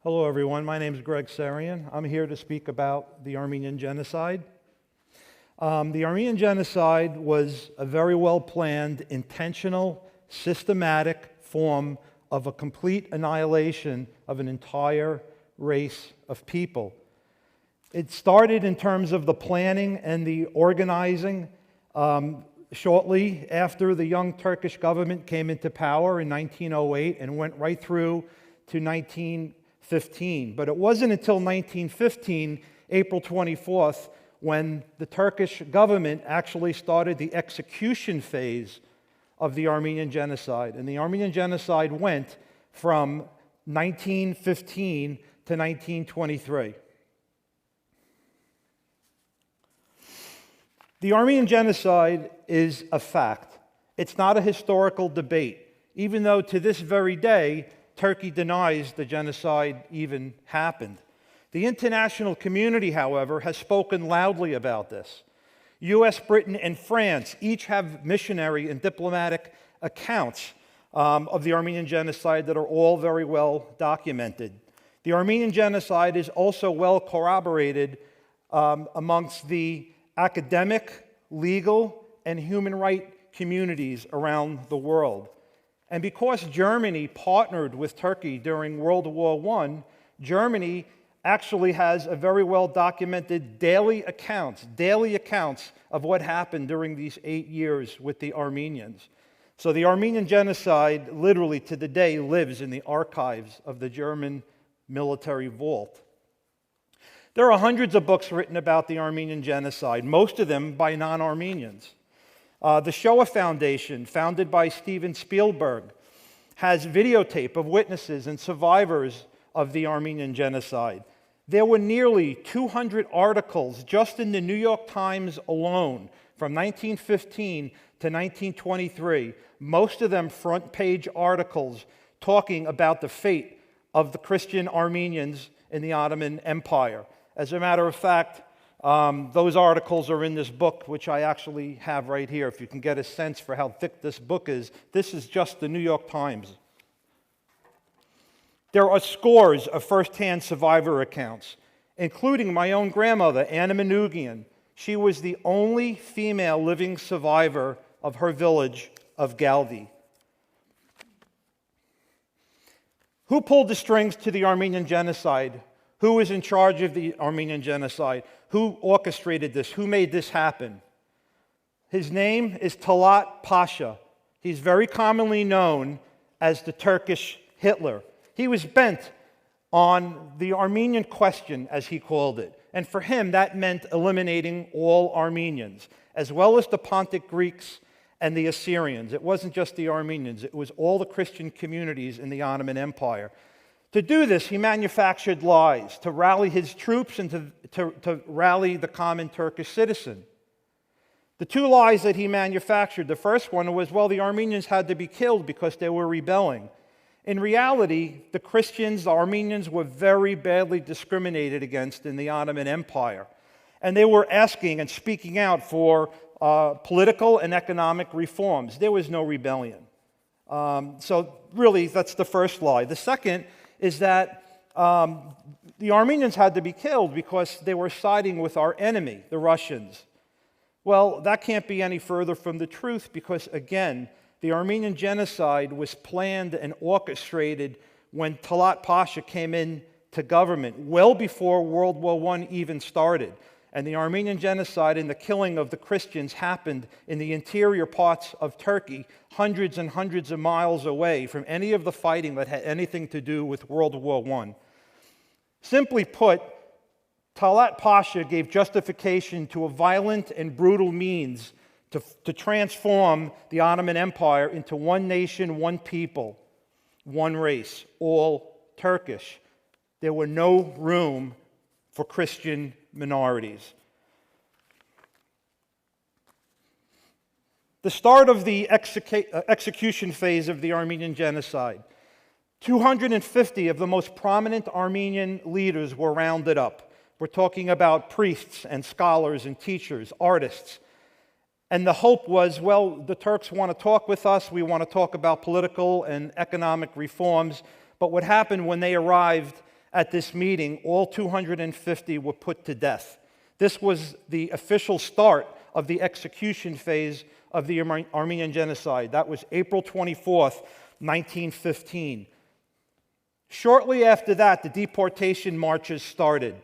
Hello everyone, my name is Serian. I'm here to speak about the Armenian Genocide. The Armenian Genocide was a very well planned, intentional, systematic form of a complete annihilation of an entire race of people. It started in terms of the planning and the organizing shortly after the young Turkish government came into power in 1908 and went right through to 1915. But it wasn't until 1915, April 24th, when the Turkish government actually started the execution phase of the Armenian Genocide. And the Armenian Genocide went from 1915 to 1923. The Armenian Genocide is a fact. It's not a historical debate, even though to this very day, Turkey denies the genocide even happened. The international community, however, has spoken loudly about this. US, Britain, and France each have missionary and diplomatic accounts of the Armenian Genocide that are all very well documented. The Armenian Genocide is also well corroborated amongst the academic, legal, and human rights communities around the world. And because Germany partnered with Turkey during World War I, Germany actually has a very well documented daily accounts of what happened during these 8 years with the Armenians. So the Armenian Genocide literally to the day lives in the archives of the German military vault. There are hundreds of books written about the Armenian Genocide, most of them by non-Armenians. The Shoah Foundation, founded by Steven Spielberg, has videotape of witnesses and survivors of the Armenian Genocide. There were nearly 200 articles just in the New York Times alone from 1915 to 1923, most of them front-page articles talking about the fate of the Christian Armenians in the Ottoman Empire. As a matter of fact, those articles are in this book, which I actually have right here. If you can get a sense for how thick this book is, this is just the New York Times. There are scores of first-hand survivor accounts, including my own grandmother, Anna Manoogian. She was the only female living survivor of her village of Galdi. Who pulled the strings to the Armenian Genocide? Who was in charge of the Armenian Genocide? Who orchestrated this? Who made this happen? His name is Talat Pasha. He's very commonly known as the Turkish Hitler. He was bent on the Armenian question, as he called it. And for him, that meant eliminating all Armenians, as well as the Pontic Greeks and the Assyrians. It wasn't just the Armenians. It was all the Christian communities in the Ottoman Empire. To do this, he manufactured lies to rally his troops and to rally the common Turkish citizen. The two lies that he manufactured, the first one was, well, the Armenians had to be killed because they were rebelling. In reality, the Christians, the Armenians, were very badly discriminated against in the Ottoman Empire. And they were asking and speaking out for political and economic reforms. There was no rebellion. So really, that's the first lie. The second is that the Armenians had to be killed because they were siding with our enemy, the Russians. Well, that can't be any further from the truth because, again, the Armenian Genocide was planned and orchestrated when Talat Pasha came into government, well before World War I even started. And the Armenian Genocide and the killing of the Christians happened in the interior parts of Turkey, hundreds and hundreds of miles away from any of the fighting that had anything to do with World War I. Simply put, Talat Pasha gave justification to a violent and brutal means to transform the Ottoman Empire into one nation, one people, one race, all Turkish. There were no room for Christian minorities. The start of the execution phase of the Armenian Genocide. 250 of the most prominent Armenian leaders were rounded up. We're talking about priests and scholars and teachers, artists. And the hope was, well, the Turks want to talk with us. We want to talk about political and economic reforms. But what happened when they arrived at this meeting, all 250 were put to death. This was the official start of the execution phase of the Armenian Genocide. That was April 24th, 1915. Shortly after that, the deportation marches started.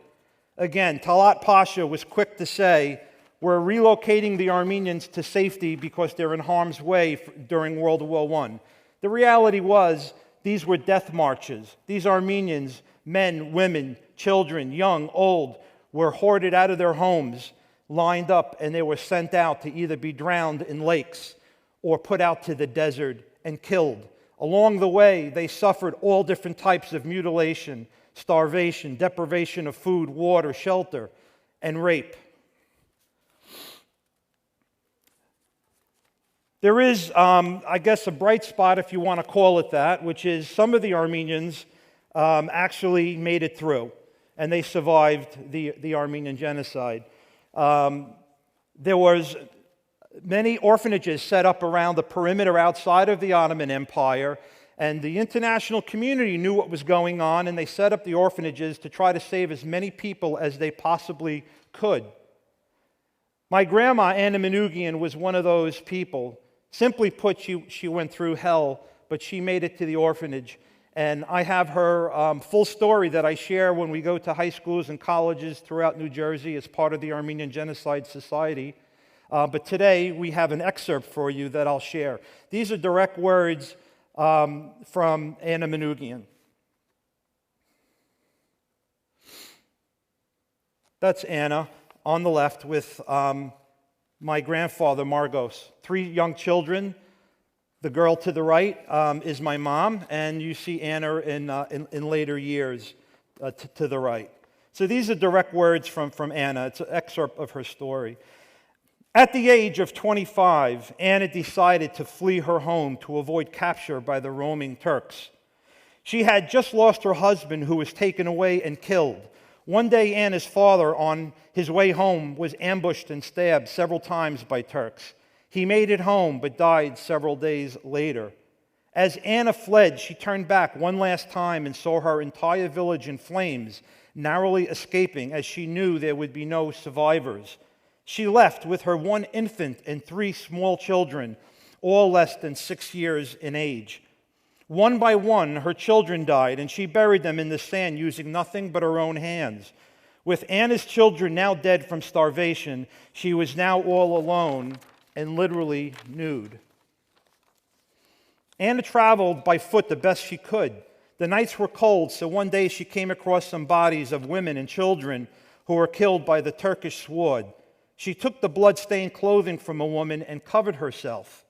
Again, Talat Pasha was quick to say, we're relocating the Armenians to safety because they're in harm's way during World War I. The reality was, these were death marches. These Armenians, men, women, children, young, old, were hoarded out of their homes, lined up, and they were sent out to either be drowned in lakes or put out to the desert and killed. Along the way, they suffered all different types of mutilation, starvation, deprivation of food, water, shelter, and rape. There is, I guess, a bright spot, if you want to call it that, which is some of the Armenians actually made it through, and they survived the Armenian Genocide. There was many orphanages set up around the perimeter outside of the Ottoman Empire, and the international community knew what was going on, and they set up the orphanages to try to save as many people as they possibly could. My grandma, Anna Manoogian, was one of those people. Simply put, she went through hell, but she made it to the orphanage. And I have her full story that I share when we go to high schools and colleges throughout New Jersey as part of the Armenian Genocide Society. But today we have an excerpt for you that I'll share. These are direct words from Anna Manoogian. That's Anna on the left with my grandfather, Margos. 3 young children. The girl to the right is my mom, and you see Anna in later years to the right. So these are direct words from Anna. It's an excerpt of her story. At the age of 25, Anna decided to flee her home to avoid capture by the roaming Turks. She had just lost her husband, who was taken away and killed. One day, Anna's father, on his way home, was ambushed and stabbed several times by Turks. He made it home, but died several days later. As Anna fled, she turned back one last time and saw her entire village in flames, narrowly escaping, as she knew there would be no survivors. She left with her 1 infant and 3 small children, all less than 6 years in age. One by one, her children died, and she buried them in the sand using nothing but her own hands. With Anna's children now dead from starvation, she was now all alone and literally nude. Anna traveled by foot the best she could. The nights were cold, so one day she came across some bodies of women and children who were killed by the Turkish sword. She took the blood-stained clothing from a woman and covered herself.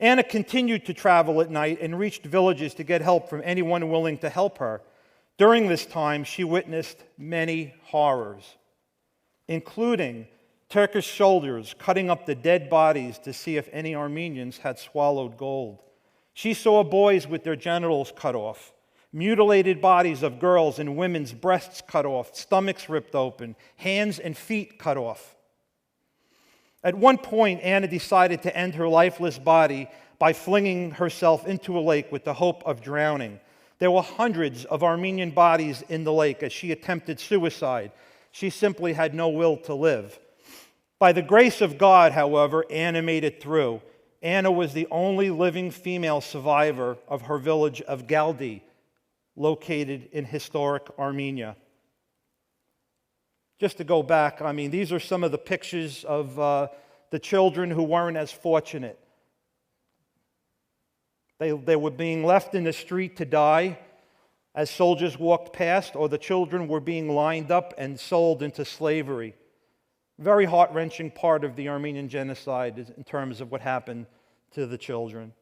Anna continued to travel at night and reached villages to get help from anyone willing to help her. During this time, she witnessed many horrors, including Turkish soldiers cutting up the dead bodies to see if any Armenians had swallowed gold. She saw boys with their genitals cut off, mutilated bodies of girls and women's breasts cut off, stomachs ripped open, hands and feet cut off. At one point, Anna decided to end her lifeless body by flinging herself into a lake with the hope of drowning. There were hundreds of Armenian bodies in the lake as she attempted suicide. She simply had no will to live. By the grace of God, however, Anna made it through. Anna was the only living female survivor of her village of Galdi, located in historic Armenia. Just to go back, these are some of the pictures of the children who weren't as fortunate. They were being left in the street to die as soldiers walked past, or the children were being lined up and sold into slavery. Very heart-wrenching part of the Armenian Genocide in terms of what happened to the children.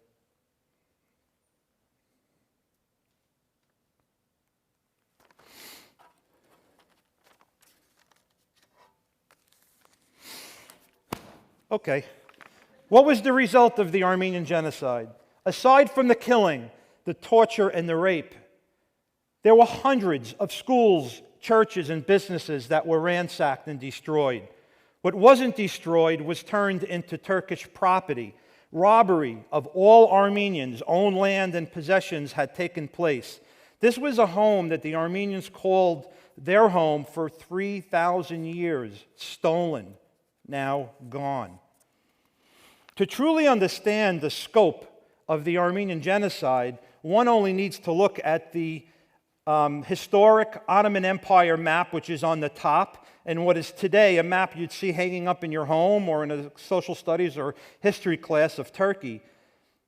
Okay, what was the result of the Armenian Genocide? Aside from the killing, the torture, and the rape, there were hundreds of schools, churches, and businesses that were ransacked and destroyed. What wasn't destroyed was turned into Turkish property. Robbery of all Armenians' own land and possessions had taken place. This was a home that the Armenians called their home for 3,000 years, stolen, now gone. To truly understand the scope of the Armenian genocide, one only needs to look at the historic Ottoman Empire map, which is on the top, and what is today a map you'd see hanging up in your home or in a social studies or history class of Turkey.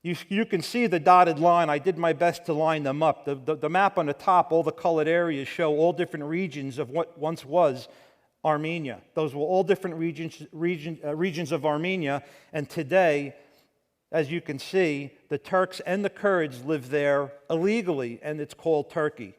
You can see the dotted line. I did my best to line them up. The map on the top, all the colored areas show all different regions of what once was Armenia. Those were all different regions of Armenia, and today, as you can see, the Turks and the Kurds live there illegally, and it's called Turkey.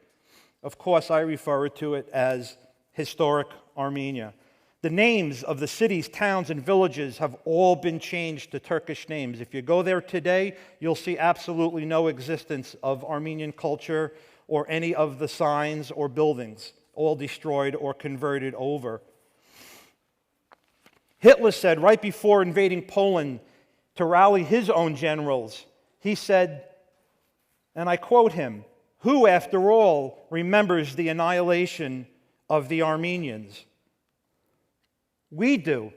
Of course, I refer to it as historic Armenia. The names of the cities, towns, and villages have all been changed to Turkish names. If you go there today, you'll see absolutely no existence of Armenian culture or any of the signs or buildings, all destroyed or converted over. Hitler said right before invading Poland to rally his own generals, he said, and I quote him, "Who, after all, remembers the annihilation of the Armenians?" We do.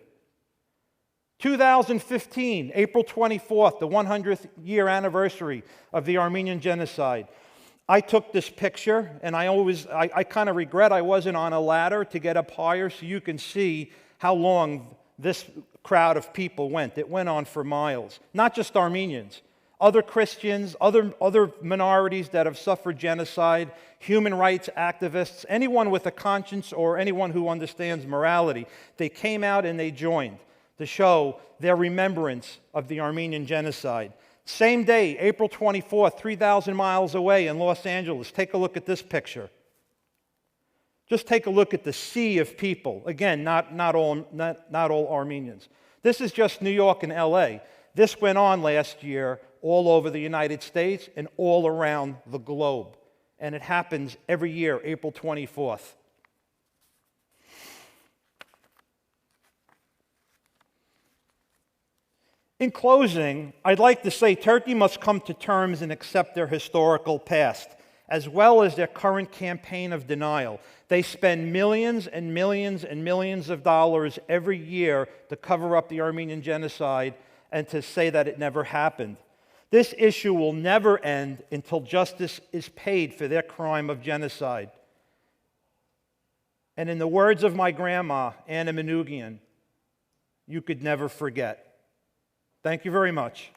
2015, April 24th, the 100th year anniversary of the Armenian genocide. I took this picture, and I kind of regret I wasn't on a ladder to get up higher so you can see how long this crowd of people went. It went on for miles. Not just Armenians. Other Christians, other minorities that have suffered genocide, human rights activists, anyone with a conscience or anyone who understands morality, they came out and they joined to show their remembrance of the Armenian genocide. Same day, April 24th, 3,000 miles away in Los Angeles. Take a look at this picture. Just take a look at the sea of people. Again, not all Armenians. This is just New York and LA. This went on last year all over the United States and all around the globe. And it happens every year, April 24th. In closing, I'd like to say Turkey must come to terms and accept their historical past, as well as their current campaign of denial. They spend millions and millions and millions of dollars every year to cover up the Armenian genocide and to say that it never happened. This issue will never end until justice is paid for their crime of genocide. And in the words of my grandma, Anna Manoogian, you could never forget. Thank you very much.